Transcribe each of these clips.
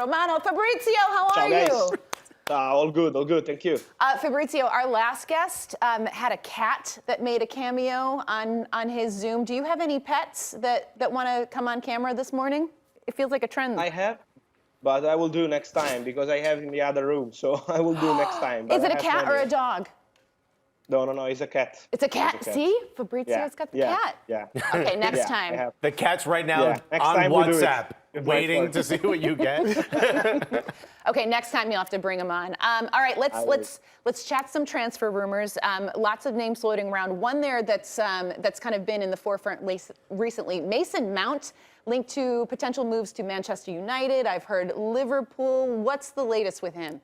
Romano. Fabrizio, how are Ciao, guys. you? All good, thank you. Fabrizio, our last guest had a cat that made a cameo on his Zoom. Do you have any pets that want to come on camera this morning? It feels like a trend. I have, but I will do next time because I have in the other room, so I will do next time. Is it a cat or a dog? No, it's a cat. It's a cat. It's a cat. See? Fabrizio's got the cat. Yeah. Okay, next time. The cat's right now on WhatsApp, waiting to see what you get. Okay, next time you'll have to bring him on. All right, let's chat some transfer rumors. Lots of names floating around. One there that's kind of been in the forefront recently. Mason Mount linked to potential moves to Manchester United. I've heard Liverpool. What's the latest with him?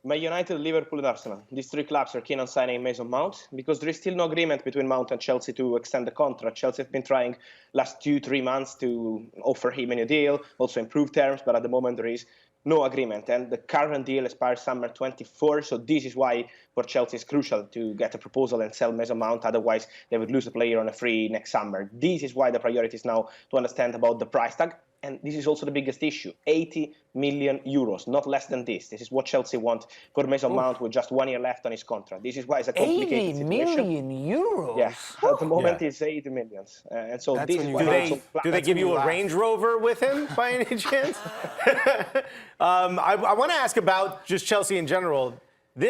Man United, Liverpool, and Arsenal. These three clubs are keen on signing Mason Mount because there is still no agreement between Mount and Chelsea to extend the contract. Chelsea have been trying last 2-3 months to offer him a new deal, also improve terms, but at the moment there is no agreement. And the current deal expires summer 24, so this is why for Chelsea it's crucial to get a proposal and sell Mason Mount. Otherwise, they would lose a player on a free next summer. This is why the priority is now to understand about the price tag. And this is also the biggest issue, 80 million euros, not less than this. This is what Chelsea want for Mason Mount with just 1 year left on his contract. This is why it's a complicated 80 situation. million euros? Yeah, at the moment it's 80 millions. And so That's this when is you why Do they give you a Range Rover with him by any chance? I want to ask about just Chelsea in general.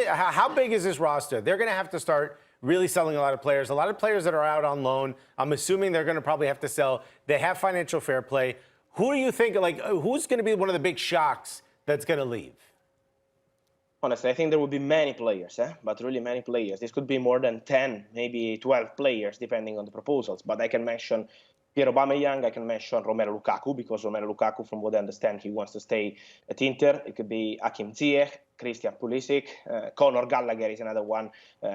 How big is this roster? They're going to have to start really selling a lot of players that are out on loan. I'm assuming they're going to probably have to sell. They have financial fair play. Who do you think, who's going to be one of the big shocks that's going to leave? Honestly, I think there will be many players, but really many players. This could be more than 10, maybe 12 players, depending on the proposals. But I can mention Pierre Aubameyang, I can mention Romelu Lukaku, because Romelu Lukaku, from what I understand, he wants to stay at Inter. It could be Hakim Ziyech, Christian Pulisic, Conor Gallagher is another one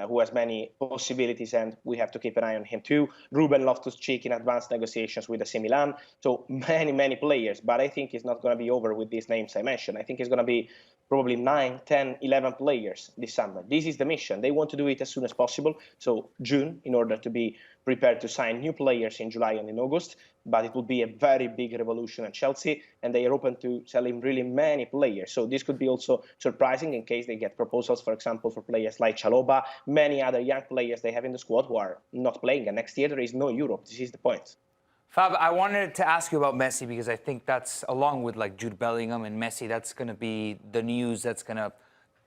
who has many possibilities, and we have to keep an eye on him too. Ruben Loftus-Cheek in advanced negotiations with AC Milan. So many players, but I think it's not going to be over with these names I mentioned. I think it's going to be probably 9, 10, 11 players this summer. This is the mission. They want to do it as soon as possible, so June, in order to be prepared to sign new players in July and in August. But it will be a very big revolution at Chelsea, and they are open to selling really many players. So this could be also surprising in case they get proposals, for example, for players like Chalobah, many other young players they have in the squad who are not playing. And next year there is no Europe. This is the point. Fab, I wanted to ask you about Messi because I think that's, along with like Jude Bellingham and Messi, that's going to be the news that's going to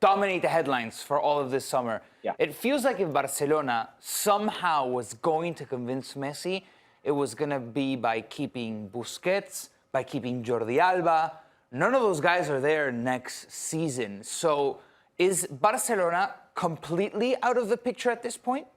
dominate the headlines for all of this summer. Yeah. It feels like if Barcelona somehow was going to convince Messi, it was going to be by keeping Busquets, by keeping Jordi Alba. None of those guys are there next season. So is Barcelona completely out of the picture at this point?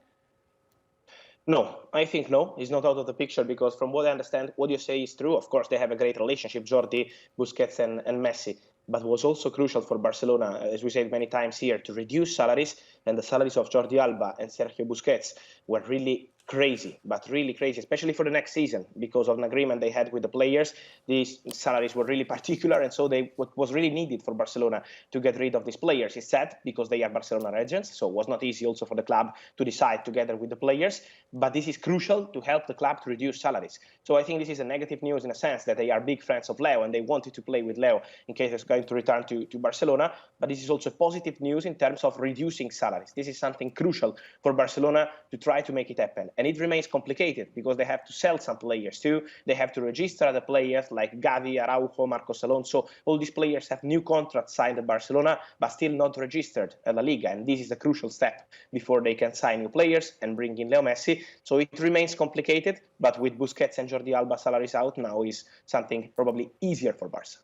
No, I think no. He's not out of the picture because from what I understand, what you say is true. Of course, they have a great relationship, Jordi, Busquets and Messi. But was also crucial for Barcelona, as we said many times here, to reduce salaries. And the salaries of Jordi Alba and Sergio Busquets were really crazy, but really crazy, especially for the next season, because of an agreement they had with the players. These salaries were really particular, and so what was really needed for Barcelona to get rid of these players is sad, because they are Barcelona legends, so it was not easy also for the club to decide together with the players, but this is crucial to help the club to reduce salaries. So I think this is a negative news in a sense that they are big friends of Leo, and they wanted to play with Leo in case he's going to return to Barcelona, but this is also positive news in terms of reducing salaries. This is something crucial for Barcelona to try to make it happen. And it remains complicated because they have to sell some players too. They have to register other players like Gavi, Araujo, Marcos Alonso. All these players have new contracts signed at Barcelona, but still not registered at La Liga. And this is a crucial step before they can sign new players and bring in Leo Messi. So it remains complicated, but with Busquets and Jordi Alba salaries out now is something probably easier for Barca.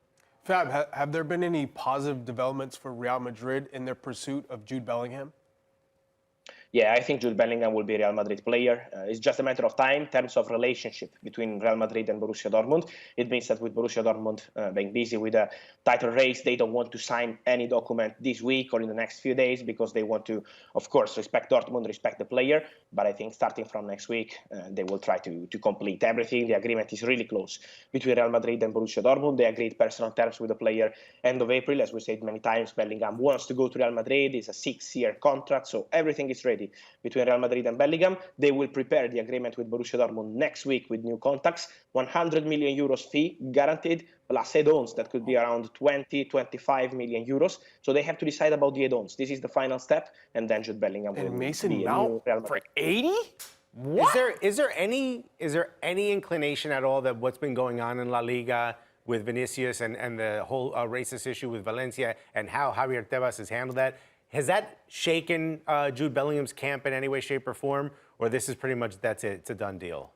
Fab, have there been any positive developments for Real Madrid in their pursuit of Jude Bellingham? Yeah, I think Jude Bellingham will be a Real Madrid player. It's just a matter of time in terms of relationship between Real Madrid and Borussia Dortmund. It means that with Borussia Dortmund being busy with a title race, they don't want to sign any document this week or in the next few days because they want to, of course, respect Dortmund, respect the player. But I think starting from next week, they will try to complete everything. The agreement is really close between Real Madrid and Borussia Dortmund. They agreed personal terms with the player end of April. As we said many times, Bellingham wants to go to Real Madrid. It's a 6-year contract, so everything is ready between Real Madrid and Bellingham. They will prepare the agreement with Borussia Dortmund next week with new contacts. 100 million euros fee guaranteed, plus add-ons that could be around 20, 25 million euros. So they have to decide about the add-ons. This is the final step, and then Jude Bellingham will And Mason be a Mount new Real Madrid. For 80? What? Is there any inclination at all that what's been going on in La Liga with Vinicius and the whole racist issue with Valencia and how Javier Tebas has handled that, has that shaken Jude Bellingham's camp in any way, shape, or form? Or this is pretty much, that's it, it's a done deal?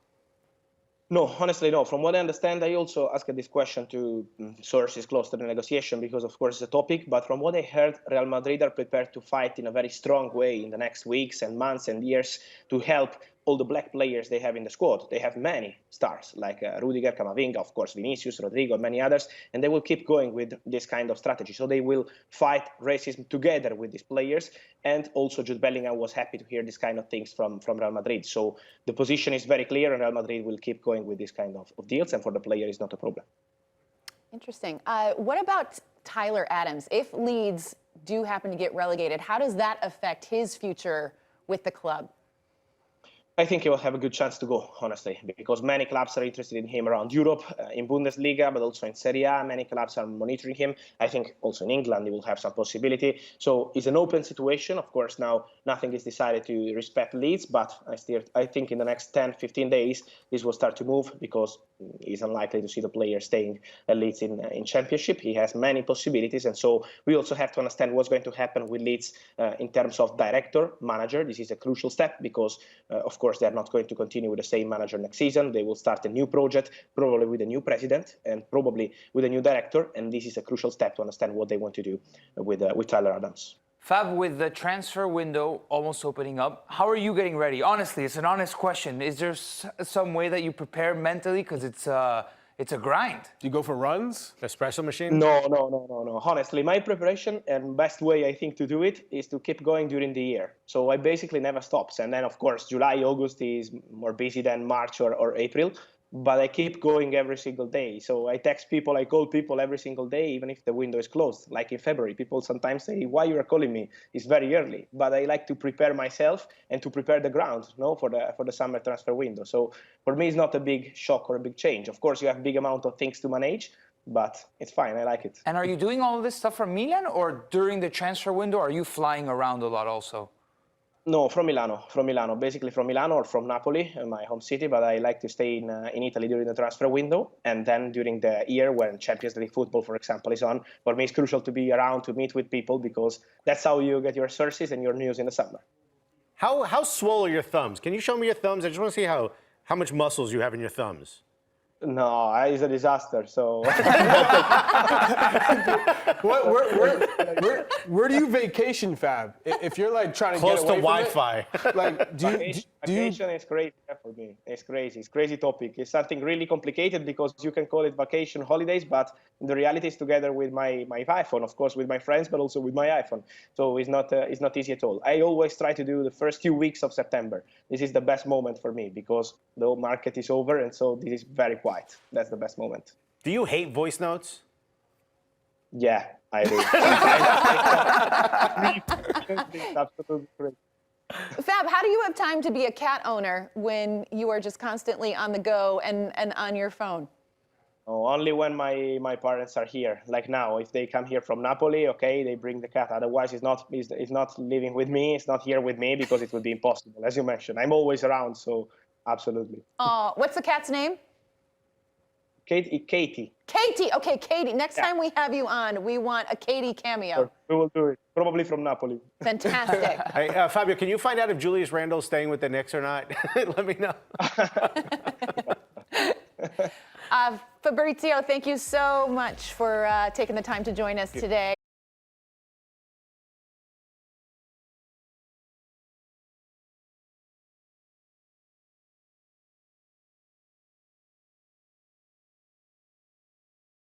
No, honestly, no. From what I understand, I also asked this question to sources close to the negotiation because, of course, it's a topic. But from what I heard, Real Madrid are prepared to fight in a very strong way in the next weeks and months and years to help all the black players they have in the squad. They have many stars, like Rudiger, Camavinga, of course, Vinicius, Rodrigo, and many others, and they will keep going with this kind of strategy. So they will fight racism together with these players, and also Jude Bellingham was happy to hear this kind of things from Real Madrid. So the position is very clear, and Real Madrid will keep going with this kind of deals, and for the player, it's not a problem. Interesting. What about Tyler Adams? If Leeds do happen to get relegated, how does that affect his future with the club? I think he will have a good chance to go, honestly, because many clubs are interested in him around Europe, in Bundesliga, but also in Serie A. Many clubs are monitoring him. I think also in England he will have some possibility. So it's an open situation. Of course, now nothing is decided to respect Leeds, but I think in the next 10, 15 days, this will start to move because it's unlikely to see the player staying at Leeds in Championship. He has many possibilities, and so we also have to understand what's going to happen with Leeds in terms of director, manager. This is a crucial step because, of course, they're not going to continue with the same manager next season. They will start a new project, probably with a new president and probably with a new director, and this is a crucial step to understand what they want to do with Tyler Adams. Fab, with the transfer window almost opening up, how are you getting ready? Honestly, it's an honest question. Is there some way that you prepare mentally? Because it's a grind. Do you go for runs? Espresso machine? No. Honestly, my preparation and best way I think to do it is to keep going during the year. So I basically never stops. And then, of course, July, August is more busy than March or April. But I keep going every single day. So I text people, I call people every single day, even if the window is closed. Like in February, people sometimes say, why you are calling me? It's very early. But I like to prepare myself and to prepare the ground, for the summer transfer window. So for me, it's not a big shock or a big change. Of course, you have a big amount of things to manage, but it's fine. I like it. And are you doing all of this stuff from Milan, or during the transfer window, are you flying around a lot also? No, from Milano, basically from Milano or from Napoli, my home city, but I like to stay in Italy during the transfer window. And then during the year when Champions League football, for example, is on, for me it's crucial to be around to meet with people because that's how you get your sources and your news in the summer. How swole are your thumbs? Can you show me your thumbs? I just want to see how much muscles you have in your thumbs. No, it's a disaster. So, where do you vacation, Fab? If you're like trying to close get away to Wi-Fi. Like, vacation is crazy for me. It's crazy. It's crazy topic. It's something really complicated because you can call it vacation, holidays, but the reality is together with my iPhone, of course, with my friends, but also with my iPhone. So it's not easy at all. I always try to do the first 2 weeks of September. This is the best moment for me because the whole market is over, and so this is very quiet. That's the best moment. Do you hate voice notes? Yeah, I do. It's absolutely great. Fab, how do you have time to be a cat owner when you are just constantly on the go and on your phone? Oh, only when my parents are here. Like now, if they come here from Napoli, okay, they bring the cat. Otherwise, it's not living with me. It's not here with me because it would be impossible. As you mentioned, I'm always around, so absolutely. What's the cat's name? Katie. Katie. Okay, Katie. Next time we have you on, we want a Katie cameo. Sure. We will do it. Probably from Napoli. Fantastic. Hey, Fabio, can you find out if Julius Randle's staying with the Knicks or not? Let me know. Fabrizio, thank you so much for taking the time to join us today.